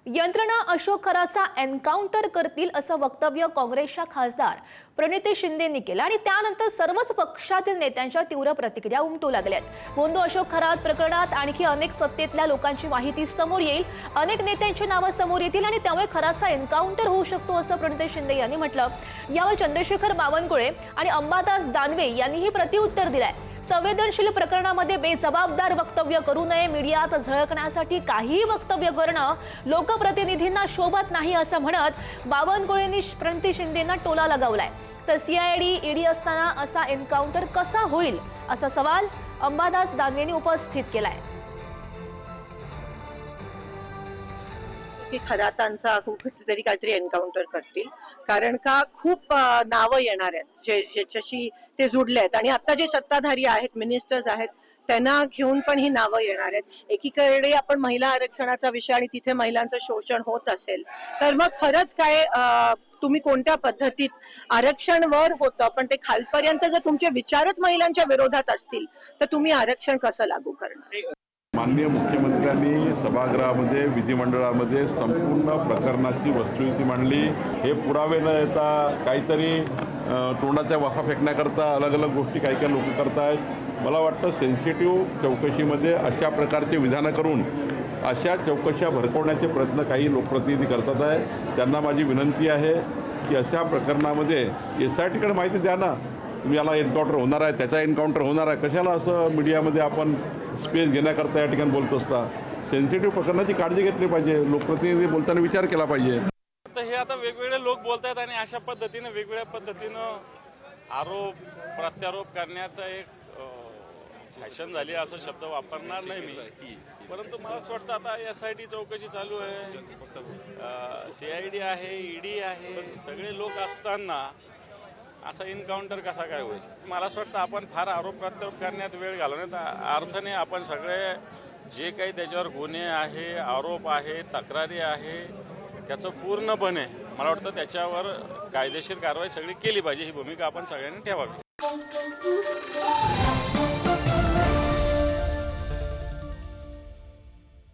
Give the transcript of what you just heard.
यंत्रणा अशोक खराचा एन्काउंटर करतील असं वक्तव्य काँग्रेसच्या खासदार प्रणिती शिंदेंनी केलं आणि त्यानंतर सर्वच पक्षातील नेत्यांच्या तीव्र प्रतिक्रिया उमटू लागल्यात। बोंदो अशोक खरात प्रकरणात आणखी अनेक सत्तेतल्या लोकांची माहिती समोर येईल, अनेक नेत्यांची नावं समोर येतील आणि त्यामुळे खराचा एन्काउंटर होऊ शकतो असं प्रणिती शिंदे यांनी म्हटलं। यावर चंद्रशेखर बावनकुळे आणि अंबादास दानवे यांनीही प्रत्युत्तर दिलंय। संवेदनशील प्रकरणामध्ये बेजबाबदार वक्तव्य करू नये, मीडियात झळकण्यासाठी काही वक्तव्य करणं लोकप्रतिनिधींना शोभत नाही असं म्हणत बावनकुळेंनी प्रणिती शिंदेंना टोला लगावलाय। तर सीआयडी ईडी असताना असा एन्काउंटर कसा होईल असा सवाल अंबादास दानवेंनी उपस्थित केलाय। की खरातांचा कुठेतरी काहीतरी एन्काउंटर करतील, कारण का खूप नावं येणार आहेत ज्याच्याशी ते जुडले आहेत आणि आता जे सत्ताधारी आहेत, मिनिस्टर्स आहेत, त्यांना घेऊन पण ही नावं येणार आहेत। एकीकडे आपण महिला आरक्षणाचा विषय आणि तिथे महिलांचं शोषण होत असेल तर मग खरंच काय तुम्ही कोणत्या पद्धतीत आरक्षणवर होतं, पण ते खालपर्यंत जर तुमचे विचारच महिलांच्या विरोधात असतील तर तुम्ही आरक्षण कसं लागू करणार? माननीय मुख्यमंत्र्यांनी सभागृहामध्ये विधिमंडळामध्ये संपूर्ण प्रकरणाची वस्तुस्थिती मांडली। हे पुरावे न येता काहीतरी तोंडाच्या वाफा फेकण्याकरता अलग अलग गोष्टी काही लोक करतायत। मला वाटतं सेन्सिटिव्ह चौकशीमध्ये अशा प्रकारचे विधानं करून अशा चौकशा भडकवण्याचे प्रयत्न काही लोकप्रतिनिधी करतात आहे। त्यांना माझी विनंती आहे की अशा प्रकरणामध्ये SITकडे माहिती द्या ना, तुम्ही याला एन्काउंटर होणार आहे, त्याचा एन्काउंटर होणार आहे, कशाला असं मीडियामध्ये आपण स्पेस घेण्याकरता या ठिकाणी बोलत असता। सेन्सिटिव्ह प्रकरणाची काळजी घेतली पाहिजे, लोकप्रतिनिधी बोलताना विचार केला पाहिजे। तर हे आता वेगवेगळे लोक बोलतात आणि अशा पद्धतीने वेगवेगळ्या पद्धतीनं आरोप प्रत्यारोप करण्याचा एक फॅशन झाली असं शब्द वापरणार नाही मी, परंतु मला असं वाटतं आता SIT चौकशी चालू आहे, CID आहे, ED आहे, सगळे लोक असताना असा एन्काउंटर कसा काय होईल? मला असं वाटतं आपण फार आरोप प्रत्यारोप करण्यात वेळ घालवण्यात अर्थाने आपण सगळे जे काही त्याच्यावर गुन्हे आहे, आरोप आहे, तक्रारी आहे, त्याचं पूर्णपणे मला वाटतं त्याच्यावर कायदेशीर कारवाई सगळी केली पाहिजे, ही भूमिका आपण सगळ्यांनी ठेवावी।